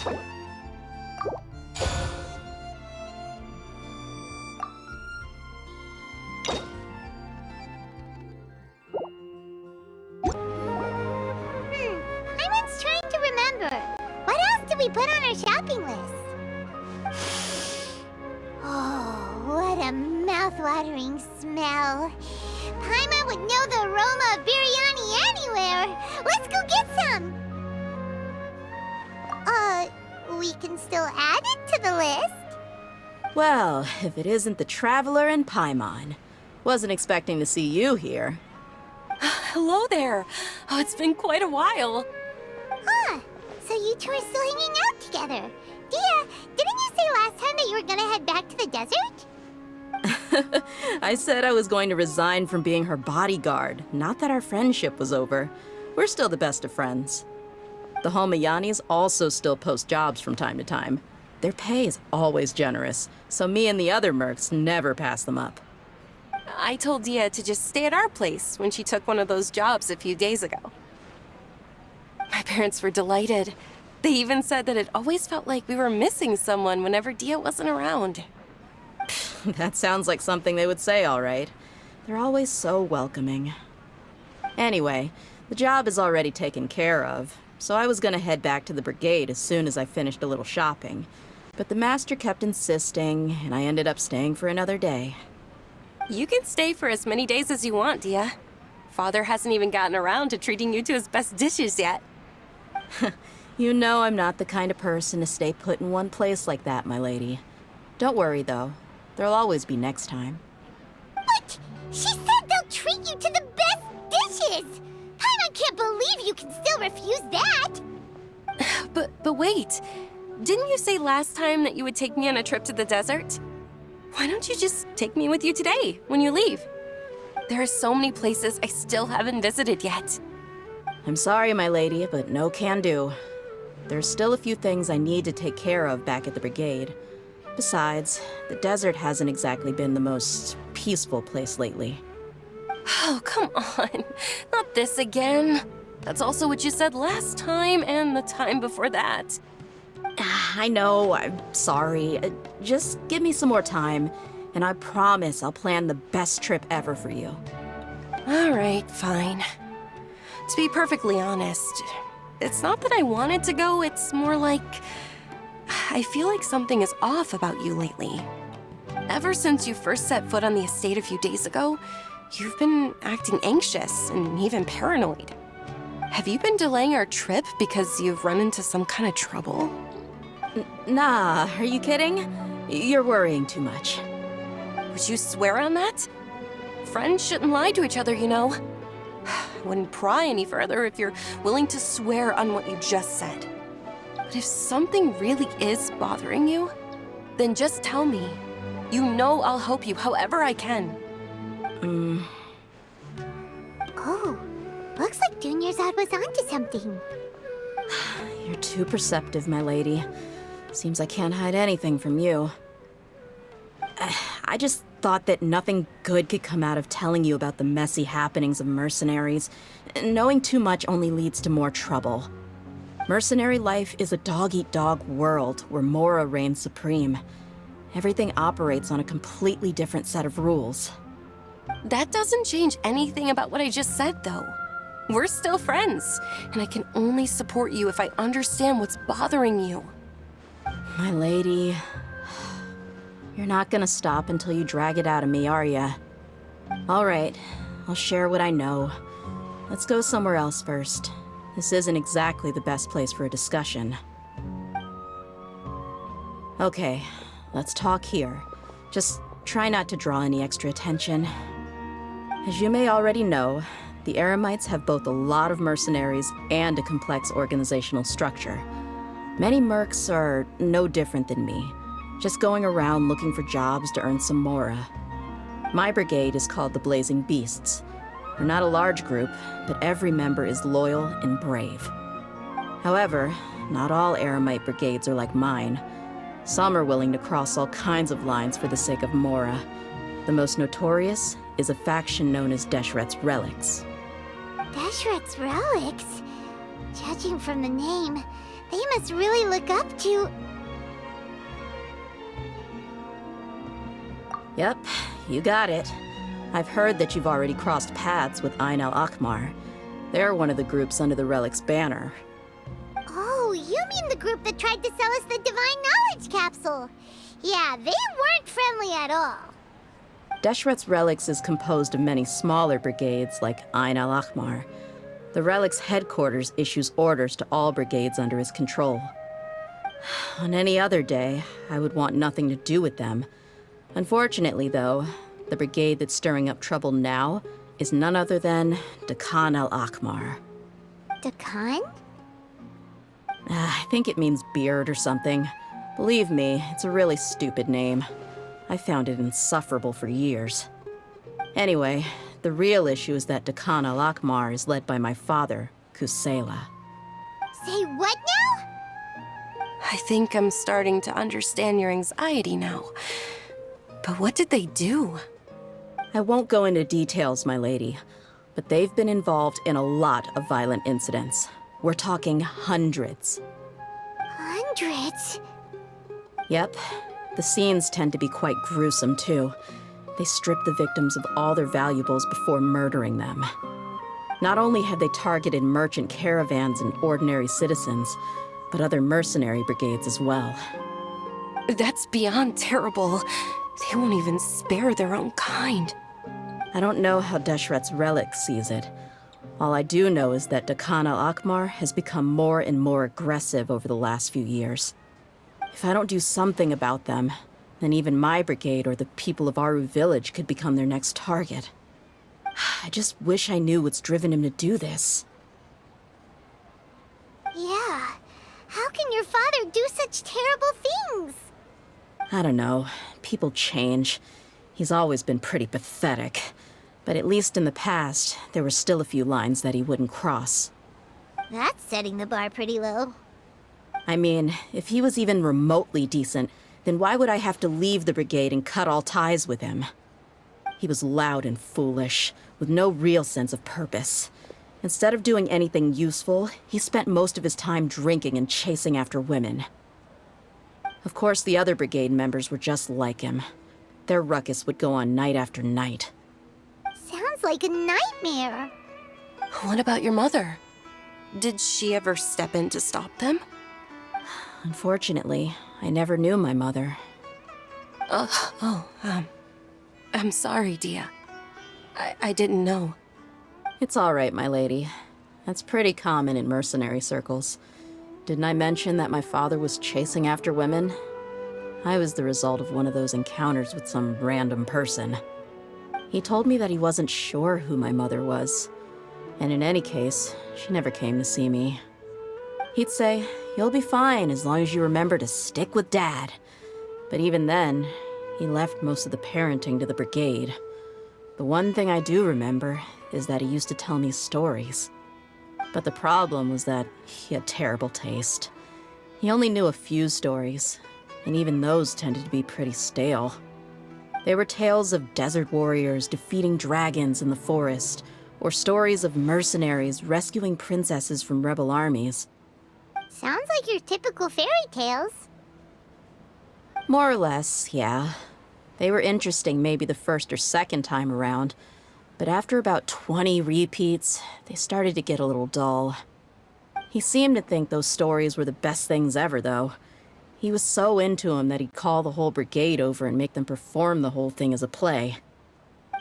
I was trying to remember. What else did we put on our shopping list? Oh, what a mouth-watering smell. Paimon would know the aroma of biryani anywhere. Let's go get some. We can still add it to the list. Well, if it isn't the Traveler and Paimon. Wasn't expecting to see you here. Hello there. Oh, it's been quite a while. Huh. So you two are still hanging out together. Dehya, didn't you say last time that you were gonna head back to the desert? I said I was going to resign from being her bodyguard, not that our friendship was over. We're still the best of friends. The Homayanis also still post jobs from time to time. Their pay is always generous, so me and the other mercs never pass them up. I told Dehya to just stay at our place when she took one of those jobs a few days ago. My parents were delighted. They even said that it always felt like we were missing someone whenever Dehya wasn't around. That sounds like something they would say, all right. They're always so welcoming. Anyway, the job is already taken care of, so I was gonna head back to the brigade as soon as I finished a little shopping. But the master kept insisting, and I ended up staying for another day. You can stay for as many days as you want, Dehya. Father hasn't even gotten around to treating you to his best dishes yet. You know I'm not the kind of person to stay put in one place like that, my lady. Don't worry, though. There'll always be next time. But she said they'll treat you to the best dishes! I can't believe you can still refuse that! But wait. Didn't you say last time that you would take me on a trip to the desert? Why don't you just take me with you today, when you leave? There are so many places I still haven't visited yet. I'm sorry, my lady, but no can do. There's still a few things I need to take care of back at the brigade. Besides, the desert hasn't exactly been the most peaceful place lately. Oh, come on. Not this again. That's also what you said last time and the time before that. I know, I'm sorry. Just give me some more time, and I promise I'll plan the best trip ever for you. All right, fine. To be perfectly honest, it's not that I wanted to go, it's more like I feel like something is off about you lately. Ever since you first set foot on the estate a few days ago, you've been acting anxious and even paranoid. Have you been delaying our trip because you've run into some kind of trouble? Nah, are you kidding? You're worrying too much. Would you swear on that? Friends shouldn't lie to each other, you know. I wouldn't pry any further if you're willing to swear on what you just said. But if something really is bothering you, then just tell me. You know I'll help you however I can. Oh, looks like Dunyarzad was onto something. You're too perceptive, my lady. Seems I can't hide anything from you. I just thought that nothing good could come out of telling you about the messy happenings of mercenaries. Knowing too much only leads to more trouble. Mercenary life is a dog-eat-dog world where Mora reigns supreme. Everything operates on a completely different set of rules. That doesn't change anything about what I just said, though. We're still friends, and I can only support you if I understand what's bothering you. My lady, you're not gonna stop until you drag it out of me, are ya? All right, I'll share what I know. Let's go somewhere else first. This isn't exactly the best place for a discussion. Okay, let's talk here. Just try not to draw any extra attention. As you may already know, the Eremites have both a lot of mercenaries and a complex organizational structure. Many mercs are no different than me, just going around looking for jobs to earn some mora. My brigade is called the Blazing Beasts. We're not a large group, but every member is loyal and brave. However, not all Eremite brigades are like mine. Some are willing to cross all kinds of lines for the sake of mora. The most notorious is a faction known as Deshret's Relics. Deshret's Relics? Judging from the name, they must really look up to... Yep, you got it. I've heard that you've already crossed paths with Ain al-Akmar. They're one of the groups under the Relic's banner. Oh, you mean the group that tried to sell us the Divine Knowledge Capsule? Yeah, they weren't friendly at all. Deshret's Relics is composed of many smaller brigades like Ain al-Akmar. The Relic's headquarters issues orders to all brigades under his control. On any other day, I would want nothing to do with them. Unfortunately, though, the brigade that's stirring up trouble now is none other than Dehya al-Akmar. Dakan? I think it means beard or something. Believe me, it's a really stupid name. I found it insufferable for years. Anyway, the real issue is that Dehya al-Akmar is led by my father, Kusela. Say what now? I think I'm starting to understand your anxiety now. But what did they do? I won't go into details, my lady, but they've been involved in a lot of violent incidents. We're talking hundreds. Hundreds? Yep. The scenes tend to be quite gruesome, too. They strip the victims of all their valuables before murdering them. Not only have they targeted merchant caravans and ordinary citizens, but other mercenary brigades as well. That's beyond terrible. They won't even spare their own kind. I don't know how Deshret's Relic sees it. All I do know is that Dehya al-Akmar has become more and more aggressive over the last few years. If I don't do something about them, then even my brigade or the people of Aru village could become their next target. I just wish I knew what's driven him to do this. Yeah. How can your father do such terrible things? I don't know. People change. He's always been pretty pathetic. But at least in the past, there were still a few lines that he wouldn't cross. That's setting the bar pretty low. I mean, if he was even remotely decent, then why would I have to leave the brigade and cut all ties with him? He was loud and foolish, with no real sense of purpose. Instead of doing anything useful, he spent most of his time drinking and chasing after women. Of course, the other brigade members were just like him. Their ruckus would go on night after night. Sounds like a nightmare. What about your mother? Did she ever step in to stop them? Unfortunately, I never knew my mother. I'm sorry, Dehya. I didn't know. It's all right, my lady. That's pretty common in mercenary circles. Didn't I mention that my father was chasing after women? I was the result of one of those encounters with some random person. He told me that he wasn't sure who my mother was. And in any case, she never came to see me. He'd say, "You'll be fine as long as you remember to stick with Dad." But even then, he left most of the parenting to the brigade. The one thing I do remember is that he used to tell me stories. But the problem was that he had terrible taste. He only knew a few stories, and even those tended to be pretty stale. They were tales of desert warriors defeating dragons in the forest, or stories of mercenaries rescuing princesses from rebel armies. Sounds like your typical fairy tales. More or less, yeah. They were interesting maybe the first or second time around, but after about 20 repeats, they started to get a little dull. He seemed to think those stories were the best things ever, though. He was so into 'em that he'd call the whole brigade over and make them perform the whole thing as a play.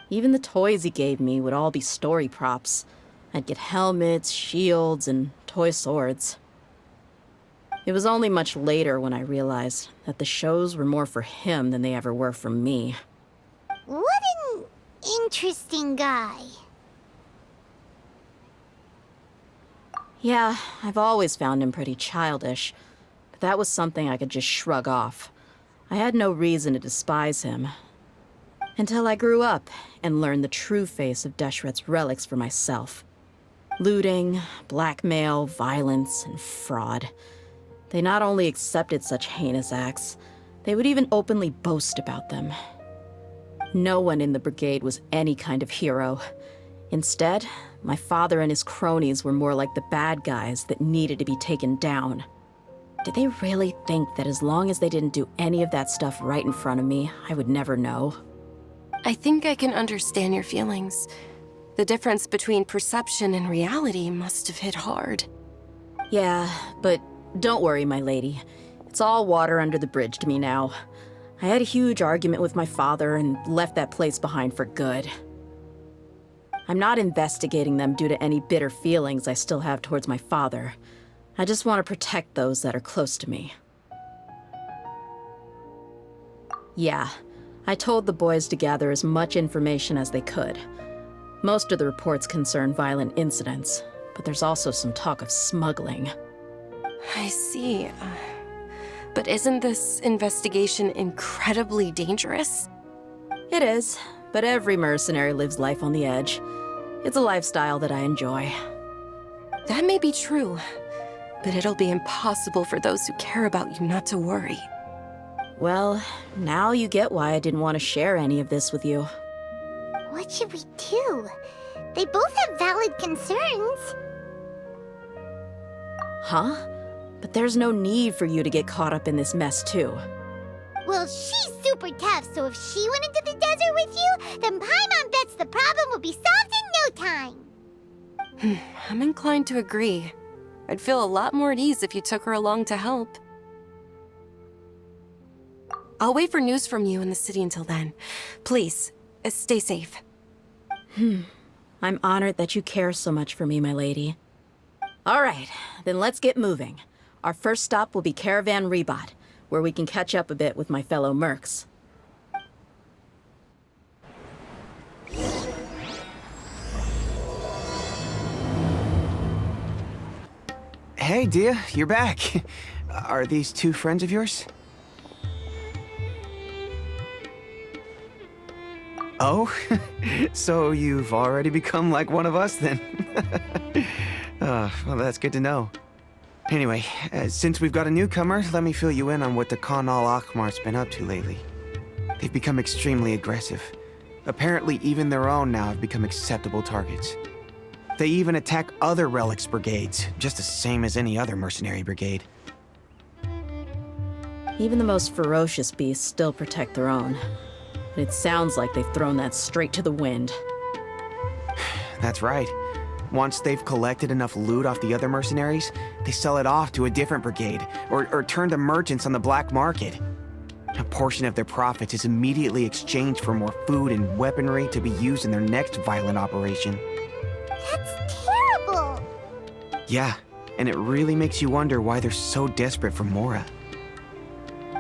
Even the toys he gave me would all be story props. I'd get helmets, shields, and toy swords. It was only much later when I realized that the shows were more for him than they ever were for me. What an interesting guy. Yeah, I've always found him pretty childish, but that was something I could just shrug off. I had no reason to despise him. Until I grew up and learned the true face of Deshret's Relics for myself. Looting, blackmail, violence, and fraud. They not only accepted such heinous acts, they would even openly boast about them. No one in the brigade was any kind of hero. Instead, my father and his cronies were more like the bad guys that needed to be taken down. Did they really think that as long as they didn't do any of that stuff right in front of me, I would never know? I think I can understand your feelings. The difference between perception and reality must have hit hard. Yeah, but don't worry, my lady. It's all water under the bridge to me now. I had a huge argument with my father and left that place behind for good. I'm not investigating them due to any bitter feelings I still have towards my father. I just want to protect those that are close to me. Yeah, I told the boys to gather as much information as they could. Most of the reports concern violent incidents, but there's also some talk of smuggling. I see. But isn't this investigation incredibly dangerous? It is, but every mercenary lives life on the edge. It's a lifestyle that I enjoy. That may be true, but it'll be impossible for those who care about you not to worry. Well, now you get why I didn't want to share any of this with you. What should we do? They both have valid concerns. Huh? But there's no need for you to get caught up in this mess, too. Well, she's super tough, so if she went into the desert with you, then Paimon bets the problem will be solved in no time. I'm inclined to agree. I'd feel a lot more at ease if you took her along to help. I'll wait for news from you in the city until then. Please, stay safe. I'm honored that you care so much for me, my lady. All right, then let's get moving. Our first stop will be Caravan Rebot, where we can catch up a bit with my fellow mercs. Hey, Dehya, you're back. Are these two friends of yours? Oh, so you've already become like one of us then? Well, that's good to know. Anyway, since we've got a newcomer, let me fill you in on what the Khan al-Ahmar's been up to lately. They've become extremely aggressive. Apparently, even their own now have become acceptable targets. They even attack other relics brigades, just the same as any other mercenary brigade. Even the most ferocious beasts still protect their own. But it sounds like they've thrown that straight to the wind. That's right. Once they've collected enough loot off the other mercenaries, they sell it off to a different brigade, or turn to merchants on the black market. A portion of their profits is immediately exchanged for more food and weaponry to be used in their next violent operation. That's terrible. Yeah, and it really makes you wonder why they're so desperate for Mora.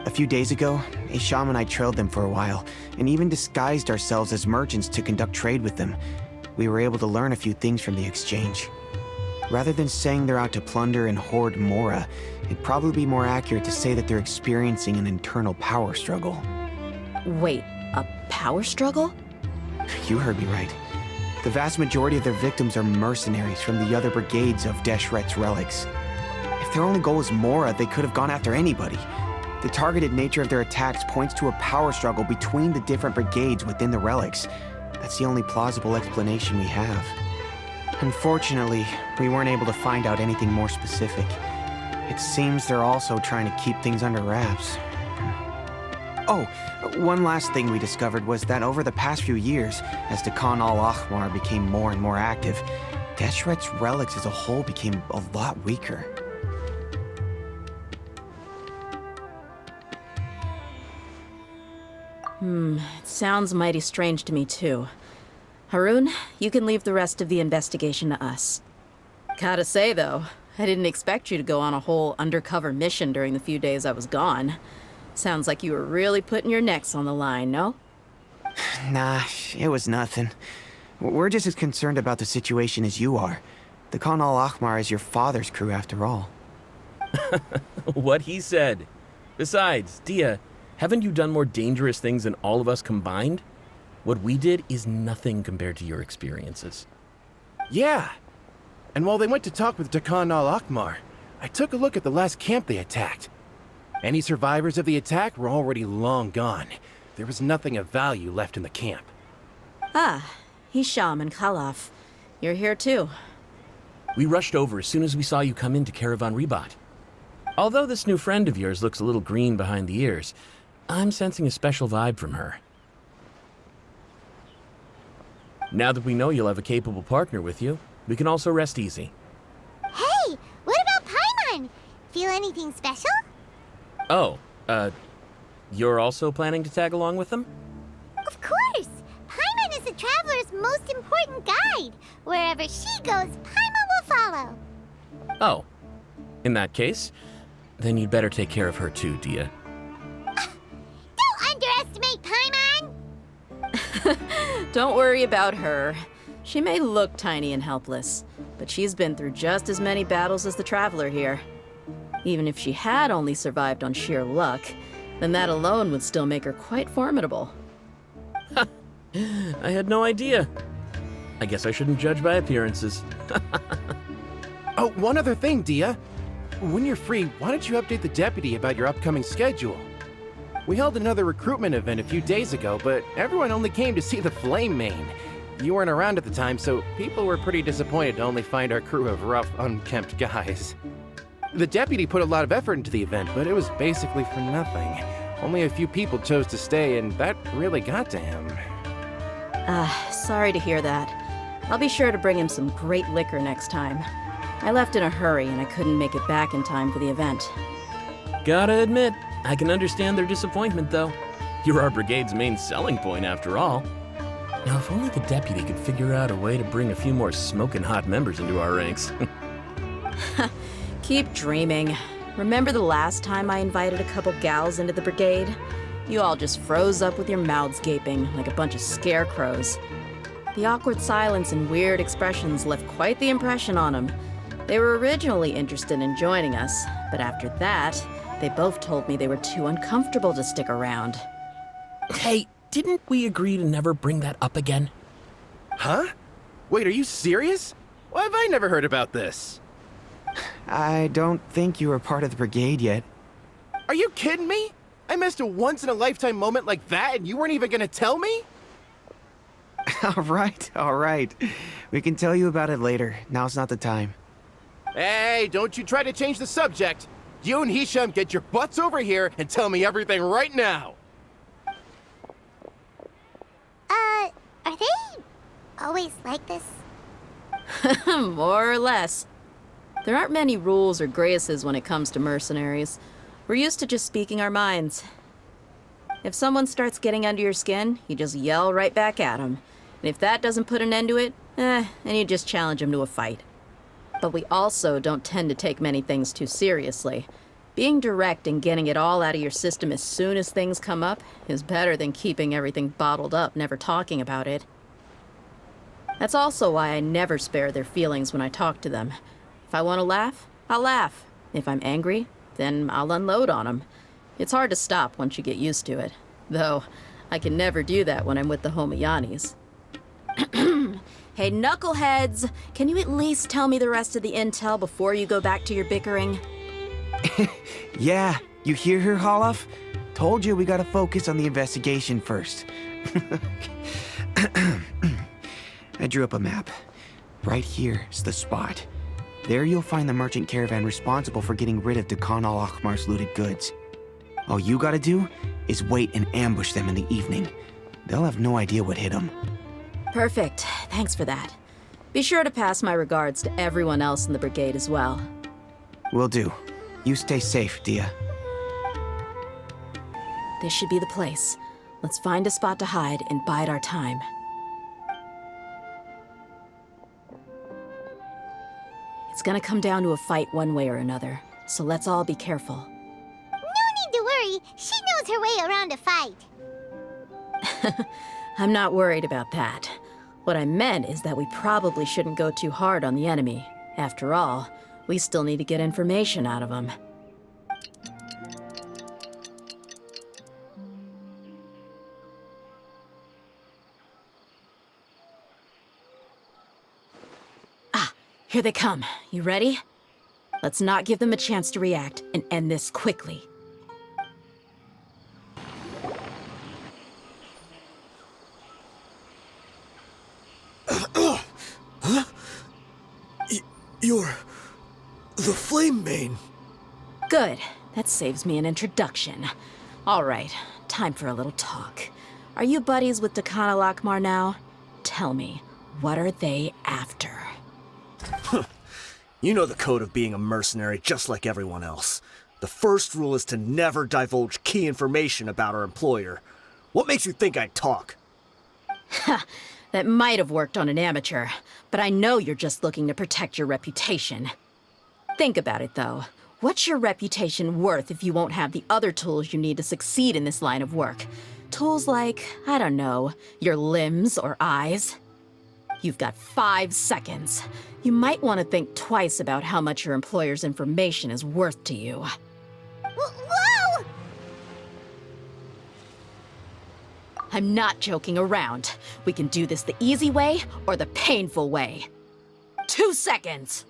A few days ago, Isham and I trailed them for a while, and even disguised ourselves as merchants to conduct trade with them. We were able to learn a few things from the exchange. Rather than saying they're out to plunder and hoard Mora, it'd probably be more accurate to say that they're experiencing an internal power struggle. Wait, a power struggle? You heard me right. The vast majority of their victims are mercenaries from the other brigades of Deshret's relics. If their only goal is Mora, they could have gone after anybody. The targeted nature of their attacks points to a power struggle between the different brigades within the relics. That's the only plausible explanation we have. Unfortunately, we weren't able to find out anything more specific. It seems they're also trying to keep things under wraps. Oh, one last thing we discovered was that over the past few years, as the Khan al-Ahmar became more and more active, Deshret's relics as a whole became a lot weaker. It sounds mighty strange to me, too. Harun, you can leave the rest of the investigation to us. Gotta say, though, I didn't expect you to go on a whole undercover mission during the few days I was gone. Sounds like you were really putting your necks on the line, no? Nah, it was nothing. We're just as concerned about the situation as you are. The Khan al-Ahmar is your father's crew, after all. What he said. Besides, Dehya, haven't you done more dangerous things than all of us combined? What we did is nothing compared to your experiences. Yeah. And while they went to talk with Khan al-Ahmar, I took a look at the last camp they attacked. Any survivors of the attack were already long gone. There was nothing of value left in the camp. Ah, Hisham and Khalaf. You're here too. We rushed over as soon as we saw you come into Caravan Rebat. Although this new friend of yours looks a little green behind the ears, I'm sensing a special vibe from her. Now that we know you'll have a capable partner with you, we can also rest easy. Hey, what about Paimon? Feel anything special? Oh, you're also planning to tag along with them? Of course! Paimon is the traveler's most important guide. Wherever she goes, Paimon will follow. Oh, in that case, then you'd better take care of her too, Dehya. Don't underestimate Paimon! Don't worry about her. She may look tiny and helpless, but she's been through just as many battles as the traveler here. Even if she had only survived on sheer luck, then that alone would still make her quite formidable. I had no idea. I guess I shouldn't judge by appearances. Oh, one other thing, Dehya. When you're free, why don't you update the deputy about your upcoming schedule? We held another recruitment event a few days ago, but everyone only came to see the Flame Main. You weren't around at the time, so people were pretty disappointed to only find our crew of rough, unkempt guys. The deputy put a lot of effort into the event, but it was basically for nothing. Only a few people chose to stay, and that really got to him. Sorry to hear that. I'll be sure to bring him some great liquor next time. I left in a hurry and I couldn't make it back in time for the event. Gotta admit, I can understand their disappointment, though. You're our brigade's main selling point, after all. Now, if only the deputy could figure out a way to bring a few more smoking hot members into our ranks. Keep dreaming. Remember the last time I invited a couple gals into the brigade? You all just froze up with your mouths gaping like a bunch of scarecrows. The awkward silence and weird expressions left quite the impression on them. They were originally interested in joining us, but after that, they both told me they were too uncomfortable to stick around. Hey, didn't we agree to never bring that up again? Huh? Wait, are you serious? Why have I never heard about this? I don't think you were part of the brigade yet. Are you kidding me? I missed a once-in-a-lifetime moment like that and you weren't even gonna tell me? All right. We can tell you about it later. Now's not the time. Hey, don't you try to change the subject. You and Hisham get your butts over here and tell me everything right now. Are they always like this? More or less. There aren't many rules or graces when it comes to mercenaries. We're used to just speaking our minds. If someone starts getting under your skin, you just yell right back at them. And if that doesn't put an end to it, then you just challenge them to a fight. But we also don't tend to take many things too seriously. Being direct and getting it all out of your system as soon as things come up is better than keeping everything bottled up, never talking about it. That's also why I never spare their feelings when I talk to them. If I want to laugh, I'll laugh. If I'm angry, then I'll unload on them. It's hard to stop once you get used to it. Though, I can never do that when I'm with the Homayanis. Hey, knuckleheads! Can you at least tell me the rest of the intel before you go back to your bickering? Yeah, you hear her, Holloff? Told you we gotta focus on the investigation first. I drew up a map. Right here is the spot. There you'll find the merchant caravan responsible for getting rid of Dehya al-Akhmar's looted goods. All you gotta do is wait and ambush them in the evening. They'll have no idea what hit them. Perfect. Thanks for that. Be sure to pass my regards to everyone else in the brigade as well. Will do. You stay safe, Dehya. This should be the place. Let's find a spot to hide and bide our time. It's gonna come down to a fight one way or another, so let's all be careful. No need to worry. She knows her way around a fight. I'm not worried about that. What I meant is that we probably shouldn't go too hard on the enemy. After all, we still need to get information out of them. Ah, here they come. You ready? Let's not give them a chance to react and end this quickly. The Flame Mane. Good. That saves me an introduction. All right, time for a little talk. Are you buddies with Dakana Lakmar now? Tell me, what are they after? You know the code of being a mercenary just like everyone else. The first rule is to never divulge key information about our employer. What makes you think I'd talk? That might have worked on an amateur, but I know you're just looking to protect your reputation. Think about it, though. What's your reputation worth if you won't have the other tools you need to succeed in this line of work? Tools like, I don't know, your limbs or eyes? You've got 5 seconds. You might want to think twice about how much your employer's information is worth to you. Whoa! I'm not joking around. We can do this the easy way or the painful way. 2 seconds!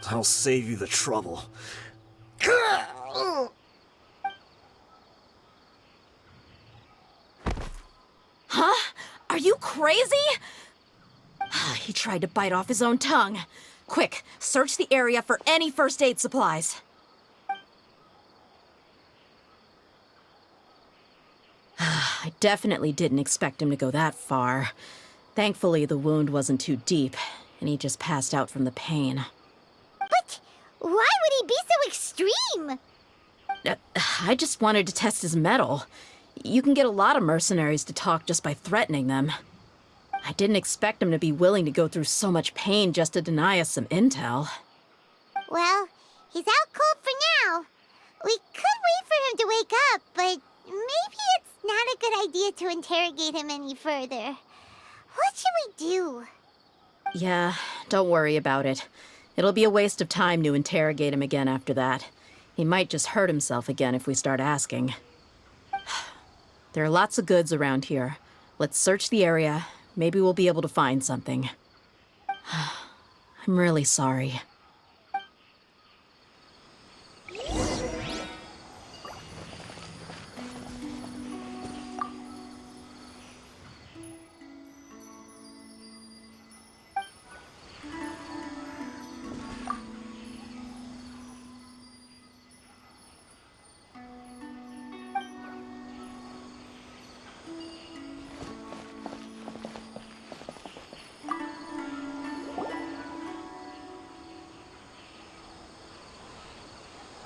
I'll save you the trouble. Huh? Are you crazy? He tried to bite off his own tongue. Quick, search the area for any first aid supplies. I definitely didn't expect him to go that far. Thankfully, the wound wasn't too deep, and he just passed out from the pain. But why would he be so extreme? I just wanted to test his mettle. You can get a lot of mercenaries to talk just by threatening them. I didn't expect him to be willing to go through so much pain just to deny us some intel. Well, he's out cold for now. We could wait for him to wake up, but maybe it's not a good idea to interrogate him any further. What should we do? Yeah, don't worry about it. It'll be a waste of time to interrogate him again after that. He might just hurt himself again if we start asking. There are lots of goods around here. Let's search the area. Maybe we'll be able to find something. I'm really sorry.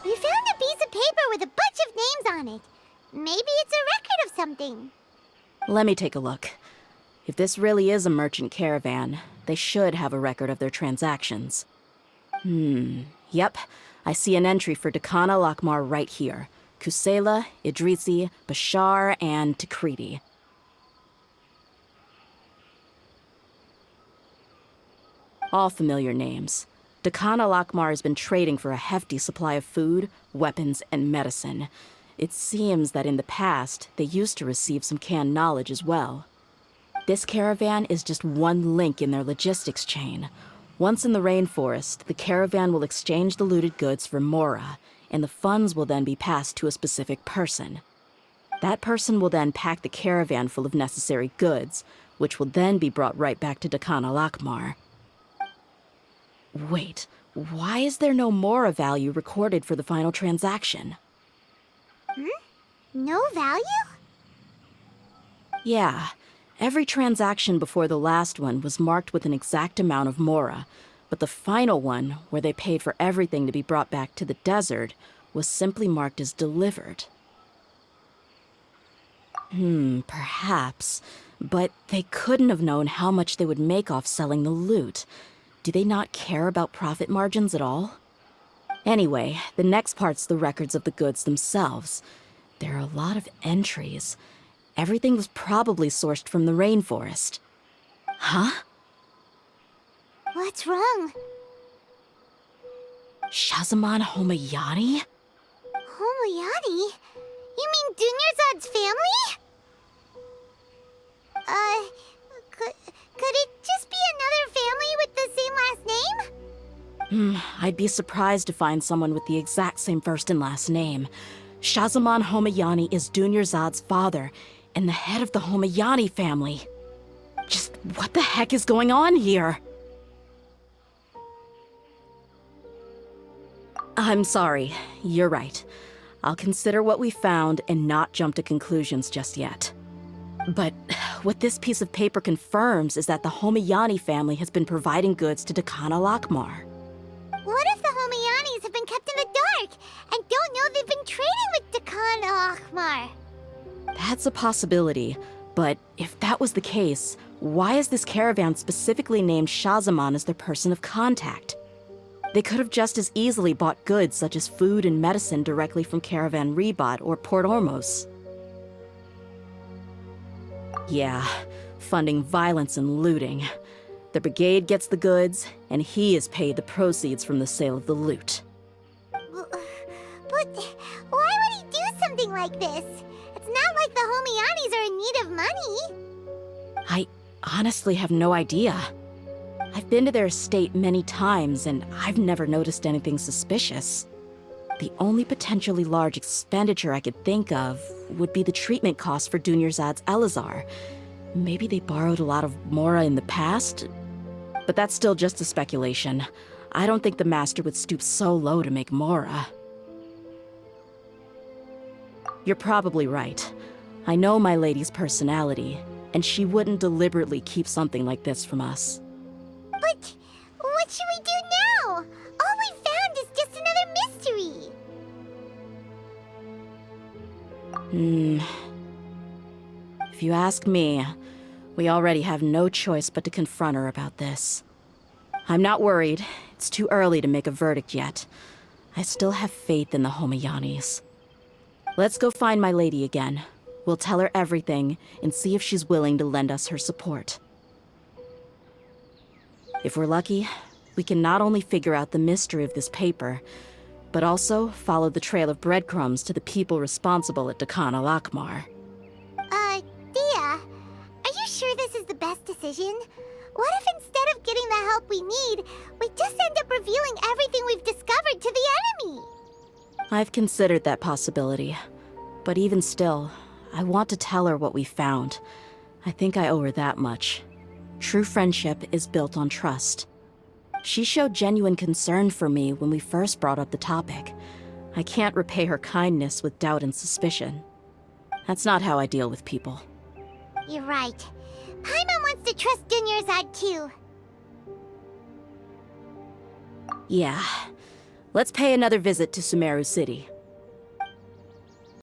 We found a piece of paper with a bunch of names on it. Maybe it's a record of something. Let me take a look. If this really is a merchant caravan, they should have a record of their transactions. Yep. I see an entry for Dakana Lakmar right here. Kusela, Idrisi, Bashar, and Takriti. All familiar names. Dakana Lakmar has been trading for a hefty supply of food, weapons, and medicine. It seems that in the past, they used to receive some canned knowledge as well. This caravan is just one link in their logistics chain. Once in the rainforest, the caravan will exchange the looted goods for Mora, and the funds will then be passed to a specific person. That person will then pack the caravan full of necessary goods, which will then be brought right back to Dakana Lakmar. Wait, why is there no Mora value recorded for the final transaction? No value? Yeah, every transaction before the last one was marked with an exact amount of Mora, but the final one, where they paid for everything to be brought back to the desert, was simply marked as delivered. Perhaps, but they couldn't have known how much they would make off selling the loot. Do they not care about profit margins at all? Anyway, the next part's the records of the goods themselves. There are a lot of entries. Everything was probably sourced from the rainforest. Huh? What's wrong? Shazaman Homayani? Homayani? You mean Dunyarzad's family? Could it just be another family with the same last name? I'd be surprised to find someone with the exact same first and last name. Shazaman Homayani is Dunyarzad's father, and the head of the Homayani family. Just what the heck is going on here? I'm sorry. You're right. I'll consider what we found and not jump to conclusions just yet. But what this piece of paper confirms is that the Homayani family has been providing goods to Dakana Lakmar. What if the Homayanis have been kept in the dark and don't know they've been trading with Dakan Akhmar? That's a possibility, but if that was the case, why is this caravan specifically named Shazaman as their person of contact? They could have just as easily bought goods such as food and medicine directly from Caravan Ribat or Port Ormos. Yeah, funding violence and looting. The brigade gets the goods, and he is paid the proceeds from the sale of the loot. But why would he do something like this? It's not like the Homayanis are in need of money. I honestly have no idea. I've been to their estate many times, and I've never noticed anything suspicious. The only potentially large expenditure I could think of would be the treatment costs for Dunyarzad's Elazar. Maybe they borrowed a lot of Mora in the past? But that's still just a speculation. I don't think the Master would stoop so low to make Mora. You're probably right. I know my lady's personality, and she wouldn't deliberately keep something like this from us. But what should we do now? All we found is just another mystery. If you ask me, we already have no choice but to confront her about this. I'm not worried. It's too early to make a verdict yet. I still have faith in the Homayanis. Let's go find my lady again. We'll tell her everything and see if she's willing to lend us her support. If we're lucky, we can not only figure out the mystery of this paper, but also follow the trail of breadcrumbs to the people responsible at Dakana Lakmar. Dehya, are you sure this is the best decision? What if instead of getting the help we need, we just end up revealing everything we've discovered to the enemy? I've considered that possibility, but even still, I want to tell her what we found. I think I owe her that much. True friendship is built on trust. She showed genuine concern for me when we first brought up the topic. I can't repay her kindness with doubt and suspicion. That's not how I deal with people. You're right. Paimon wants to trust Dunyarzad too. Yeah. Let's pay another visit to Sumeru City.